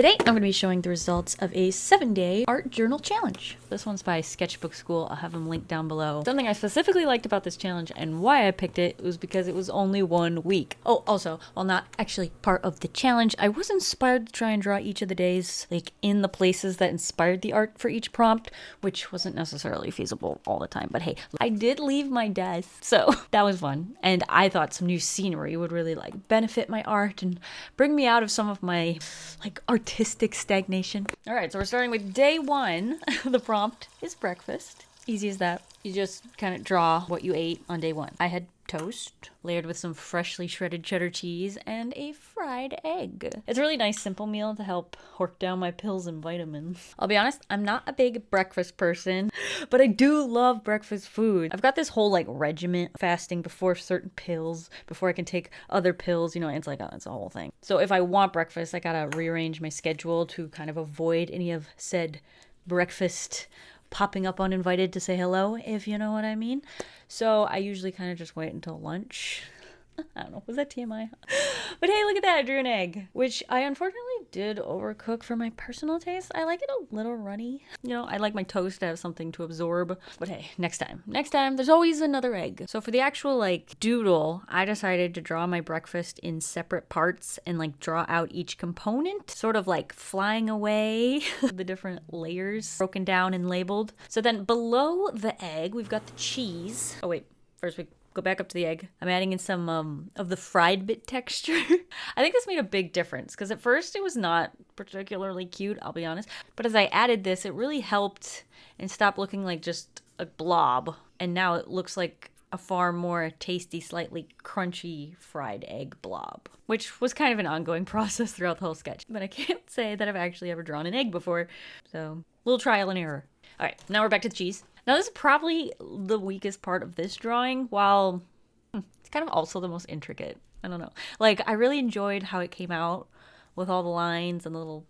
Today, I'm going to be showing the results of a 7-day art journal challenge. This one's by Sketchbook School. I'll have them linked down below. Something I specifically liked about this challenge and why I picked it was because it was only 1 week. Oh, also, while not actually part of the challenge, I was inspired to try and draw each of the days, like in the places that inspired the art for each prompt, which wasn't necessarily feasible all the time. But hey, I did leave my desk, so that was fun. And I thought some new scenery would really benefit my art and bring me out of some of my artistic stagnation. All right, so we're starting with day 1. The prompt is breakfast. Easy as that. You just kind of draw what you ate on day 1. I had toast layered with some freshly shredded cheddar cheese and a fried egg. It's a really nice simple meal to help work down my pills and vitamins. I'll be honest, I'm not a big breakfast person, but I do love breakfast food. I've got this whole regiment fasting before certain pills, before I can take other pills, it's it's a whole thing. So if I want breakfast, I gotta rearrange my schedule to kind of avoid any of said breakfast popping up uninvited to say hello, if you know what I mean. So I usually kind of just wait until lunch. I don't know, was that TMI? But hey, look at that, I drew an egg, which I unfortunately did overcook for my personal taste. I like it a little runny. I like my toast to have something to absorb. But hey, next time, there's always another egg. So for the actual doodle, I decided to draw my breakfast in separate parts and draw out each component, sort of flying away, the different layers broken down and labeled. So then below the egg, we've got the cheese. Oh wait, first we go back up to the egg. I'm adding in some of the fried bit texture. I think this made a big difference because at first it was not particularly cute, I'll be honest. But as I added this, it really helped and stopped looking like just a blob. And now it looks like a far more tasty, slightly crunchy fried egg blob, which was kind of an ongoing process throughout the whole sketch. But I can't say that I've actually ever drawn an egg before. So, little trial and error. All right, now we're back to the cheese. Now this is probably the weakest part of this drawing, while it's kind of also the most intricate. I don't know. I really enjoyed how it came out with all the lines and the little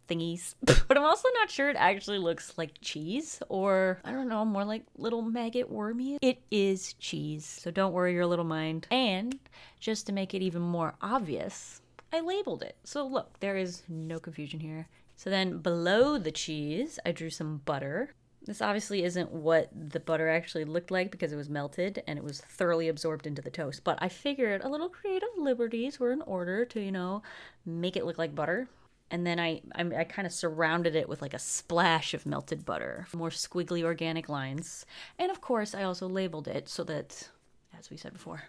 thingies. But I'm also not sure it actually looks like cheese, or I don't know, more like little maggot wormies. It is cheese, so don't worry your little mind. And just to make it even more obvious, I labeled it. So look, there is no confusion here. So then below the cheese, I drew some butter. This obviously isn't what the butter actually looked like because it was melted and it was thoroughly absorbed into the toast. But I figured a little creative liberties were in order to, make it look like butter. And then I kind of surrounded it with a splash of melted butter, more squiggly organic lines. And of course, I also labeled it so that, as we said before,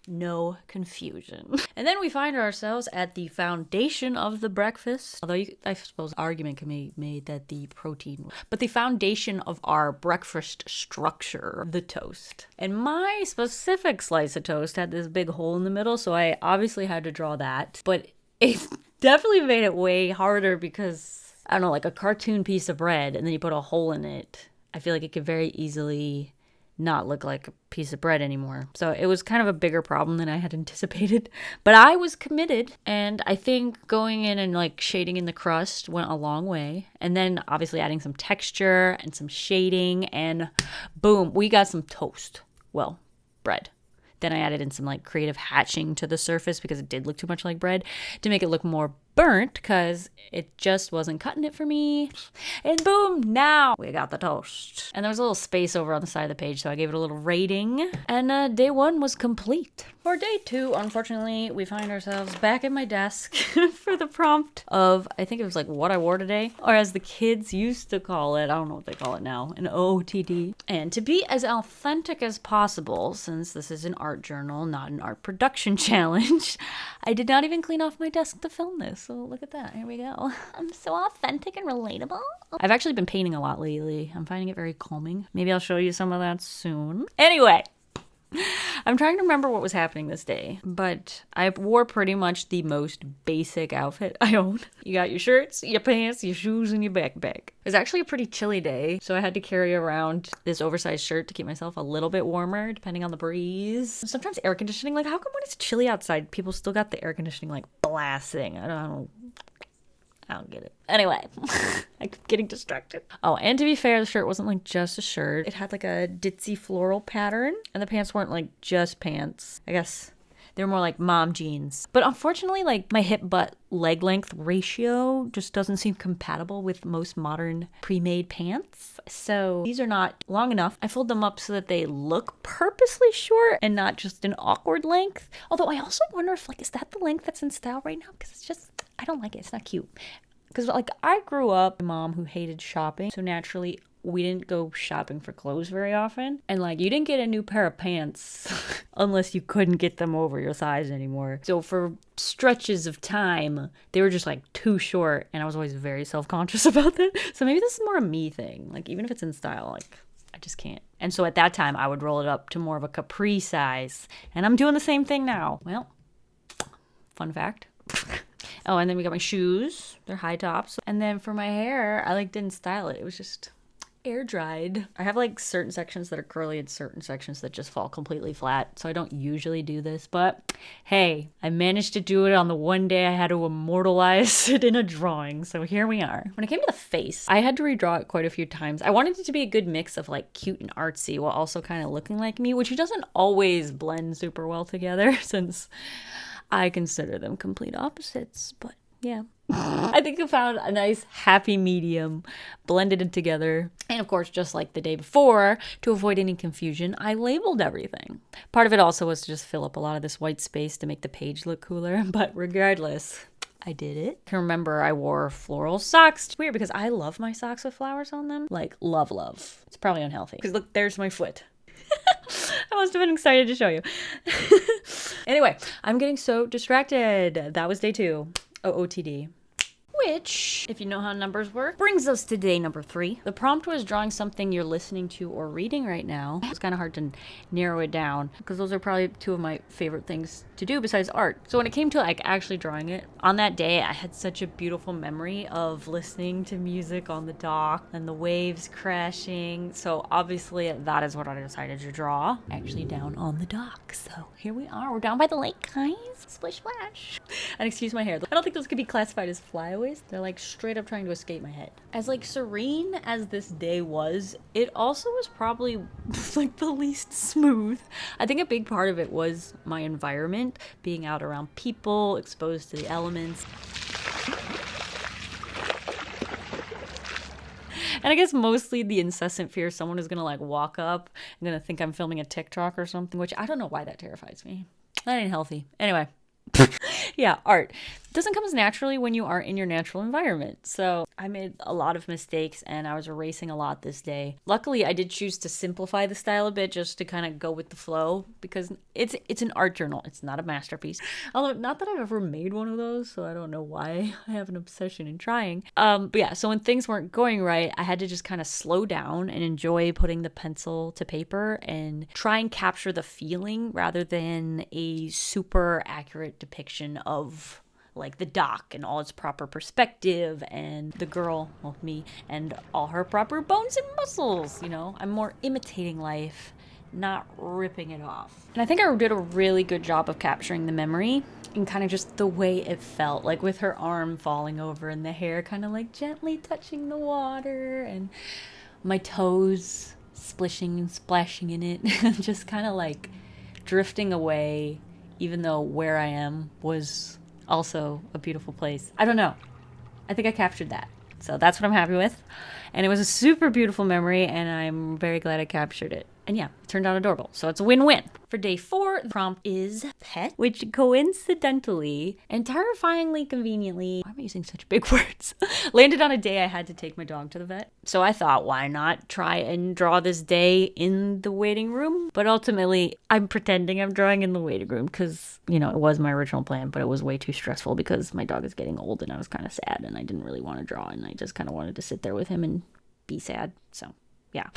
no confusion. And then we find ourselves at the foundation of the breakfast. Although I suppose argument can be made that the protein, but the foundation of our breakfast structure, the toast. And my specific slice of toast had this big hole in the middle, so I obviously had to draw that. But it definitely made it way harder because, I don't know, like a cartoon piece of bread and then you put a hole in it. I feel like it could very easily not look like a piece of bread anymore. So it was kind of a bigger problem than I had anticipated. But I was committed, and I think going in and shading in the crust went a long way. And then obviously adding some texture and some shading, and boom, we got some toast. Well, bread. Then I added in some creative hatching to the surface because it did look too much like bread to make it look more burnt because it just wasn't cutting it for me. And boom, now we got the toast. And there was a little space over on the side of the page, so I gave it a little rating. And day 1 was complete. For day 2, unfortunately, we find ourselves back at my desk for the prompt of, I think it was what I wore today, or as the kids used to call it, I don't know what they call it now, an OOTD. And to be as authentic as possible, since this is an art journal, not an art production challenge, I did not even clean off my desk to film this. So look at that. Here we go. I'm so authentic and relatable. I've actually been painting a lot lately. I'm finding it very calming. Maybe I'll show you some of that soon. Anyway, I'm trying to remember what was happening this day, but I wore pretty much the most basic outfit I own. You got your shirts, your pants, your shoes, and your backpack. It was actually a pretty chilly day, so I had to carry around this oversized shirt to keep myself a little bit warmer, depending on the breeze. Sometimes air conditioning, how come when it's chilly outside, people still got the air conditioning blasting? I don't get it. Anyway, I'm getting distracted. Oh, and to be fair, the shirt wasn't just a shirt. It had a ditzy floral pattern, and the pants weren't just pants. I guess They're more like mom jeans. But unfortunately, like my hip butt leg length ratio just doesn't seem compatible with most modern pre-made pants. So these are not long enough. I fold them up so that they look purposely short and not just an awkward length. Although I also wonder if like, is that the length that's in style right now? Because it's just, I don't like it. It's not cute. Because like I grew up with a mom who hated shopping. So naturally we didn't go shopping for clothes very often. And like you didn't get a new pair of pants unless you couldn't get them over your size anymore. So for stretches of time, they were just like too short. And I was always very self-conscious about that. So maybe this is more a me thing. Like even if it's in style, like I just can't. And so at that time I would roll it up to more of a capri size. And I'm doing the same thing now. Well, fun fact. Oh, and then we got my shoes. They're high tops. And then for my hair, I like didn't style it. It was just air dried. I have like certain sections that are curly and certain sections that just fall completely flat. So I don't usually do this, but hey, I managed to do it on the one day I had to immortalize it in a drawing. So here we are. When it came to the face, I had to redraw it quite a few times. I wanted it to be a good mix of like cute and artsy while also kind of looking like me, which doesn't always blend super well together since I consider them complete opposites, but yeah. I think I found a nice happy medium, blended it together. And of course, just like the day before, to avoid any confusion, I labeled everything. Part of it also was to just fill up a lot of this white space to make the page look cooler, but regardless, I did it. I can remember I wore floral socks. It's weird because I love my socks with flowers on them. Like, love. It's probably unhealthy. Because look, there's my foot. I must have been excited to show you. Anyway, I'm getting so distracted. That was day 2. OOTD. Which, if you know how numbers work, brings us to day number 3. The prompt was drawing something you're listening to or reading right now. It's kind of hard to narrow it down because those are probably 2 of my favorite things to do besides art. So when it came to like actually drawing it, on that day I had such a beautiful memory of listening to music on the dock and the waves crashing. So obviously that is what I decided to draw, actually down on the dock. So here we are. We're down by the lake, guys. Splish splash. And excuse my hair. I don't think those could be classified as flyaways. They're like straight up trying to escape my head. As like serene as this day was, it also was probably like the least smooth. I think a big part of it was my environment, being out around people, exposed to the elements. And I guess mostly the incessant fear someone is gonna like walk up and gonna think I'm filming a TikTok or something, which I don't know why that terrifies me. That ain't healthy. Anyway. Yeah, art doesn't come as naturally when you are in your natural environment. So I made a lot of mistakes and I was erasing a lot this day. Luckily, I did choose to simplify the style a bit just to kind of go with the flow because it's an art journal. It's not a masterpiece. Although not that I've ever made one of those, so I don't know why I have an obsession in trying. But yeah, so when things weren't going right, I had to just kind of slow down and enjoy putting the pencil to paper and try and capture the feeling rather than a super accurate depiction of like the dock and all its proper perspective and the girl, well, me, and all her proper bones and muscles, you know? I'm more imitating life, not ripping it off. And I think I did a really good job of capturing the memory and kind of just the way it felt, like with her arm falling over and the hair kind of like gently touching the water and my toes splishing and splashing in it, just kind of like drifting away, even though where I am was also a beautiful place. I don't know. I think I captured that. So that's what I'm happy with. And it was a super beautiful memory and I'm very glad I captured it. And yeah, it turned out adorable. So it's a win-win. For day 4, the prompt is pet, which coincidentally and terrifyingly conveniently, why am I using such big words? Landed on a day I had to take my dog to the vet. So I thought, why not try and draw this day in the waiting room? But ultimately, I'm pretending I'm drawing in the waiting room because, you know, it was my original plan, but it was way too stressful because my dog is getting old and I was kind of sad and I didn't really want to draw and I just kind of wanted to sit there with him and be sad. So yeah,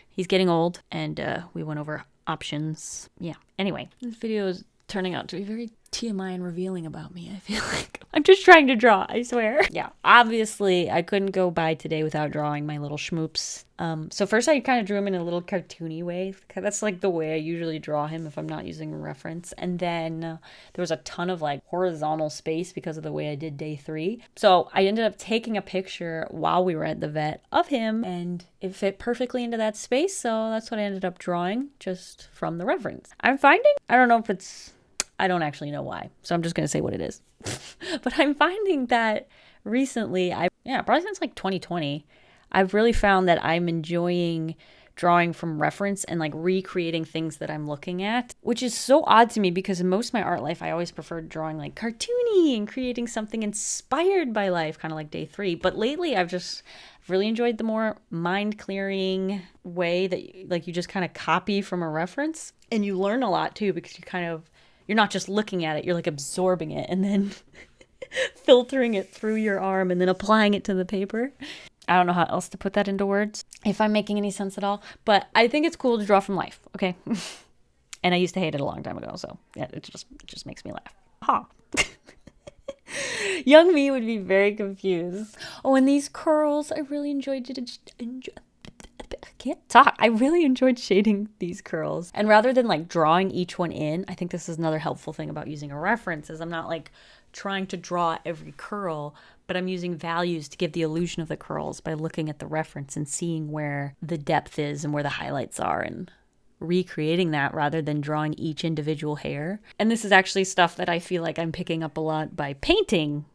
he's getting old and we went over options. Yeah. Anyway, this video is turning out to be very TMI and revealing about me, I feel like. I'm just trying to draw, I swear. Yeah, obviously I couldn't go by today without drawing my little schmoops. So first I kind of drew him in a little cartoony way. That's like the way I usually draw him if I'm not using a reference. And then there was a ton of like horizontal space because of the way I did day 3. So I ended up taking a picture while we were at the vet of him and it fit perfectly into that space. So that's what I ended up drawing just from the reference. I'm finding, I don't know if it's I don't actually know why. So I'm just going to say what it is. But I'm finding that recently, probably since like 2020, I've really found that I'm enjoying drawing from reference and like recreating things that I'm looking at, which is so odd to me because in most of my art life, I always preferred drawing like cartoony and creating something inspired by life, kind of like day 3. But lately I've just really enjoyed the more mind clearing way that like you just kind of copy from a reference, and you learn a lot too because you're not just looking at it, you're like absorbing it and then filtering it through your arm and then applying it to the paper. I don't know how else to put that into words, if I'm making any sense at all, but I think it's cool to draw from life, okay? And I used to hate it a long time ago, so yeah, it just makes me laugh. Ha! Young me would be very confused. Oh, and these curls, I really enjoyed it. I can't talk. I really enjoyed shading these curls. And rather than like drawing each one in, I think this is another helpful thing about using a reference is I'm not like trying to draw every curl, but I'm using values to give the illusion of the curls by looking at the reference and seeing where the depth is and where the highlights are and recreating that rather than drawing each individual hair. And this is actually stuff that I feel like I'm picking up a lot by painting,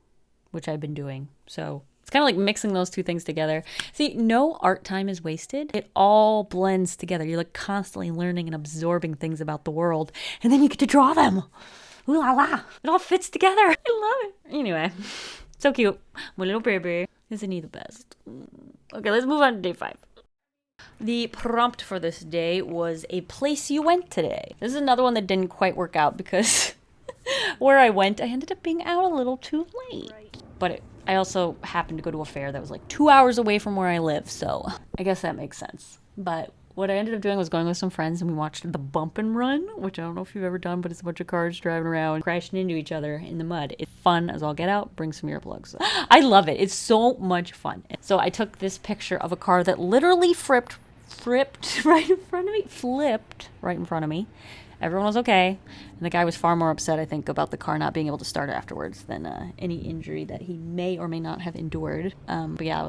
which I've been doing. So it's kind of like mixing those two things together. See, no art time is wasted. It all blends together. You're like constantly learning and absorbing things about the world, and then you get to draw them. Ooh la la. It all fits together. I love it. Anyway, so cute. My little baby. Isn't he the best? Okay, let's move on to day 5. The prompt for this day was a place you went today. This is another one that didn't quite work out because where I went, I ended up being out a little too late. But I also happened to go to a fair that was like 2 hours away from where I live, so I guess that makes sense. But what I ended up doing was going with some friends and we watched the bump and run, which I don't know if you've ever done, but it's a bunch of cars driving around, crashing into each other in the mud. It's fun as all get out. Bring some earplugs. I love it. It's so much fun. So I took this picture of a car that literally flipped right in front of me. Everyone was okay. And the guy was far more upset, I think, about the car not being able to start afterwards than any injury that he may or may not have endured. But yeah,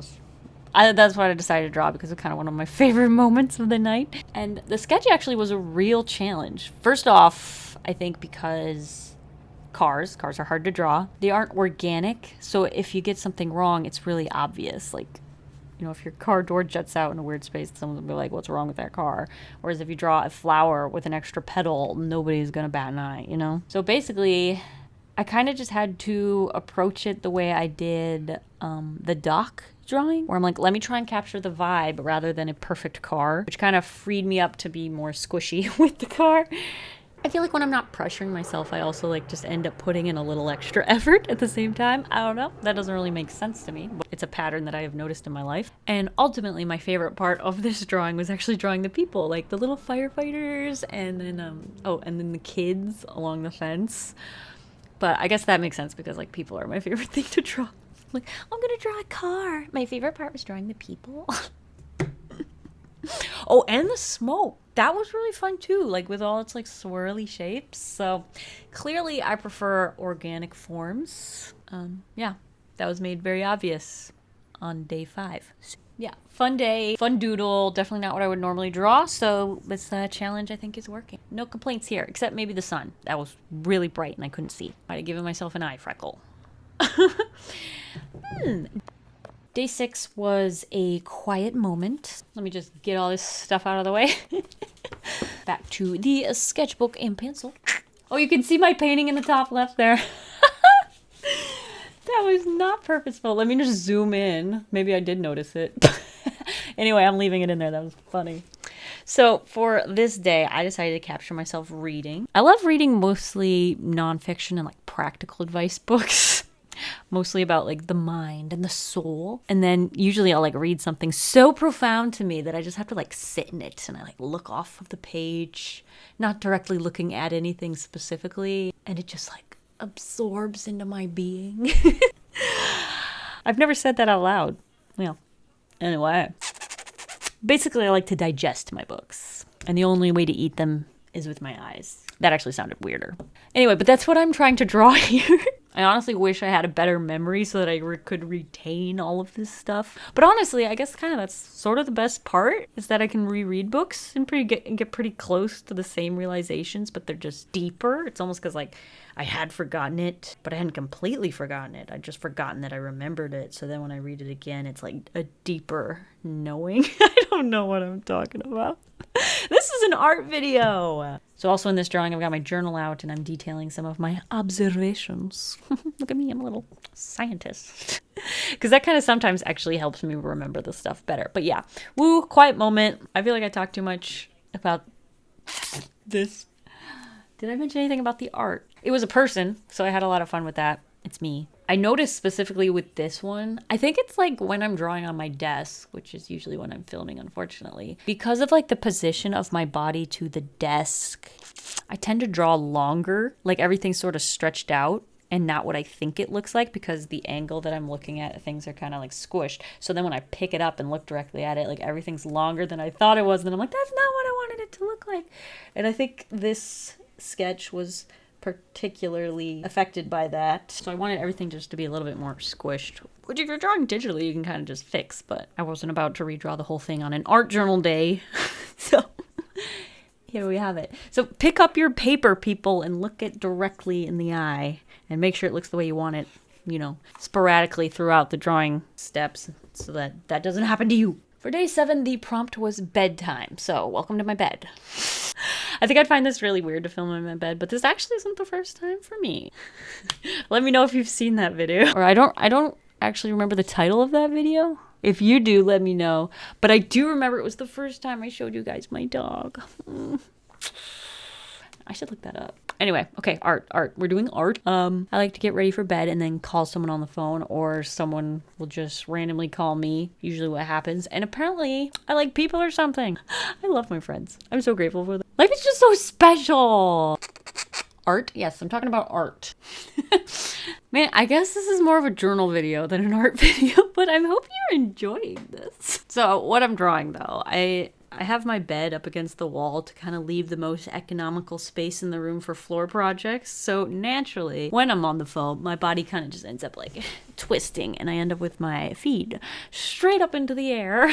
that's what I decided to draw because it's kind of one of my favorite moments of the night. And the sketch actually was a real challenge. First off, I think because cars are hard to draw. They aren't organic. So if you get something wrong, it's really obvious. Like, you know, if your car door juts out in a weird space, someone will be like, what's wrong with that car? Whereas if you draw a flower with an extra petal, nobody's going to bat an eye, you know? So basically, I kind of just had to approach it the way I did the dock drawing, where I'm like, let me try and capture the vibe rather than a perfect car, which kind of freed me up to be more squishy with the car. I feel like when I'm not pressuring myself, I also like just end up putting in a little extra effort at the same time. I don't know. That doesn't really make sense to me, but it's a pattern that I have noticed in my life. And ultimately, my favorite part of this drawing was actually drawing the people, like the little firefighters and then, and then the kids along the fence. But I guess that makes sense because like people are my favorite thing to draw. Like, I'm gonna draw a car. My favorite part was drawing the people. Oh, and the smoke. That was really fun too, like with all its like swirly shapes. So clearly I prefer organic forms. Yeah, that was made very obvious on day 5. Yeah, fun day, fun doodle, definitely not what I would normally draw. So this challenge I think is working. No complaints here, except maybe the sun. That was really bright and I couldn't see. Might have given myself an eye freckle. Day 6 was a quiet moment. Let me just get all this stuff out of the way. Back to the sketchbook and pencil. Oh, you can see my painting in the top left there. That was not purposeful. Let me just zoom in. Maybe I did notice it. Anyway, I'm leaving it in there. That was funny. So for this day, I decided to capture myself reading. I love reading mostly nonfiction and like practical advice books. Mostly about like the mind and the soul. And then usually I'll like read something so profound to me that I just have to like sit in it and I like look off of the page, not directly looking at anything specifically. And it just like absorbs into my being. I've never said that out loud. Well, anyway. Basically, I like to digest my books. And the only way to eat them is with my eyes. That actually sounded weirder. Anyway, but that's what I'm trying to draw here. I honestly wish I had a better memory so that I could retain all of this stuff. But honestly, I guess kind of that's sort of the best part, is that I can reread books and get pretty close to the same realizations, but they're just deeper. It's almost because like I had forgotten it, but I hadn't completely forgotten it. I'd just forgotten that I remembered it. So then when I read it again, it's like a deeper knowing. I don't know what I'm talking about. This is an art video. So also in this drawing, I've got my journal out and I'm detailing some of my observations. Look at me, I'm a little scientist. Because that kind of sometimes actually helps me remember the stuff better. But yeah, woo, quiet moment. I feel like I talked too much about this. Did I mention anything about the art? It was a person, so I had a lot of fun with that. It's me. I noticed specifically with this one, I think it's like when I'm drawing on my desk, which is usually when I'm filming, unfortunately. Because of like the position of my body to the desk, I tend to draw longer, like everything's sort of stretched out and not what I think it looks like, because the angle that I'm looking at, things are kind of like squished. So then when I pick it up and look directly at it, like everything's longer than I thought it was. And I'm like, that's not what I wanted it to look like. And I think this sketch was particularly affected by that. So I wanted everything just to be a little bit more squished, which if you're drawing digitally, you can kind of just fix, but I wasn't about to redraw the whole thing on an art journal day. So here we have it. So pick up your paper, people, and look it directly in the eye and make sure it looks the way you want it, you know, sporadically throughout the drawing steps so that that doesn't happen to you. For day 7, the prompt was bedtime. So welcome to my bed. I think I'd find this really weird to film in my bed, but this actually isn't the first time for me. Let me know if you've seen that video. Or I don't actually remember the title of that video. If you do, let me know. But I do remember it was the first time I showed you guys my dog. I should look that up. Anyway, okay, art. We're doing art. I like to get ready for bed and then call someone on the phone, or someone will just randomly call me, usually what happens. And apparently, I like people or something. I love my friends. I'm so grateful for them. Life is just so special. Art? Yes, I'm talking about art. Man, I guess this is more of a journal video than an art video, but I hope you're enjoying this. So what I'm drawing though, I have my bed up against the wall to kind of leave the most economical space in the room for floor projects. So naturally, when I'm on the phone, my body kind of just ends up like twisting and I end up with my feet straight up into the air.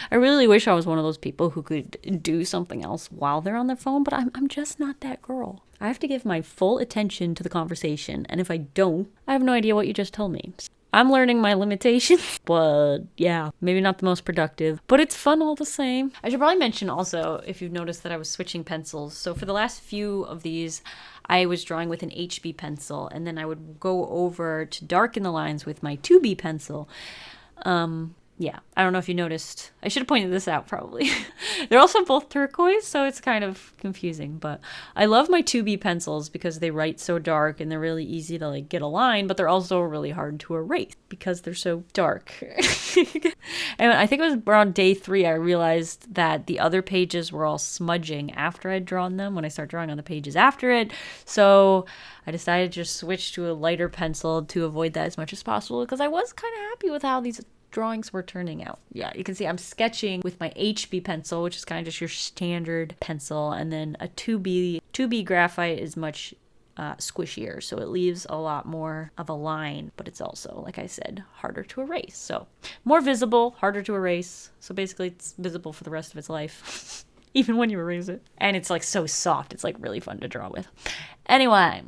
I really wish I was one of those people who could do something else while they're on their phone, but I'm just not that girl. I have to give my full attention to the conversation, and if I don't, I have no idea what you just told me. I'm learning my limitations, but yeah, maybe not the most productive, but it's fun all the same. I should probably mention also, if you've noticed, that I was switching pencils. So for the last few of these, I was drawing with an HB pencil, and then I would go over to darken the lines with my 2B pencil. Yeah, I don't know if you noticed. I should have pointed this out probably. They're also both turquoise, so it's kind of confusing. But I love my 2B pencils because they write so dark and they're really easy to like get a line, but they're also really hard to erase because they're so dark. And I think it was around day 3 I realized that the other pages were all smudging after I'd drawn them when I start drawing on the pages after it. So I decided to just switch to a lighter pencil to avoid that as much as possible because I was kind of happy with how these drawings were turning out. Yeah, you can see I'm sketching with my HB pencil, which is kind of just your standard pencil, and then a 2B graphite is much squishier, so it leaves a lot more of a line, but it's also, like I said, harder to erase. So more visible, harder to erase. So basically it's visible for the rest of its life, even when you erase it. And it's like so soft, it's like really fun to draw with. Anyway,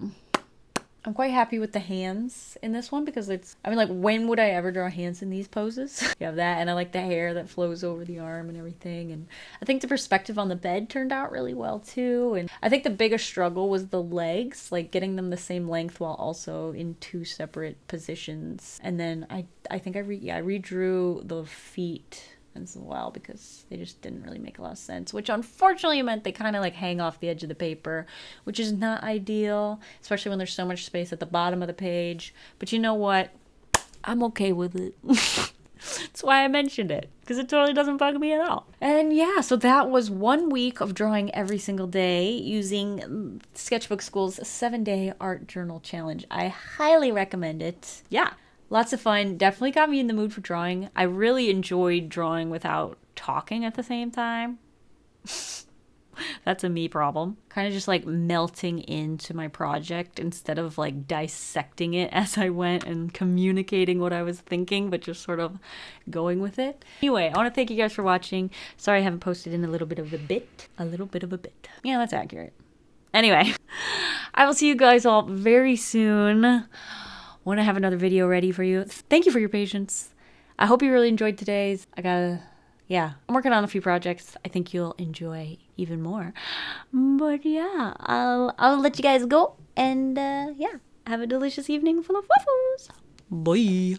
I'm quite happy with the hands in this one because it's, I mean, like, when would I ever draw hands in these poses? You have that, and I like the hair that flows over the arm and everything. And I think the perspective on the bed turned out really well too. And I think the biggest struggle was the legs, like getting them the same length while also in 2 separate positions. And then I think I redrew the feet as well because they just didn't really make a lot of sense, which unfortunately meant they kind of like hang off the edge of the paper, which is not ideal, especially when there's so much space at the bottom of the page. But you know what? I'm okay with it. That's why I mentioned it, because it totally doesn't bug me at all. And yeah, so that was 1 week of drawing every single day using Sketchbook School's 7-day art journal challenge. I highly recommend it. Yeah. Lots of fun. Definitely got me in the mood for drawing. I really enjoyed drawing without talking at the same time. That's a me problem. Kind of just like melting into my project instead of like dissecting it as I went and communicating what I was thinking, but just sort of going with it. Anyway, I want to thank you guys for watching. Sorry I haven't posted in a little bit of a bit. Yeah, that's accurate. Anyway, I will see you guys all very soon when I have another video ready for you. Thank you for your patience. I hope you really enjoyed today's. I'm working on a few projects I think you'll enjoy even more. But yeah, I'll let you guys go and have a delicious evening full of waffles. Bye.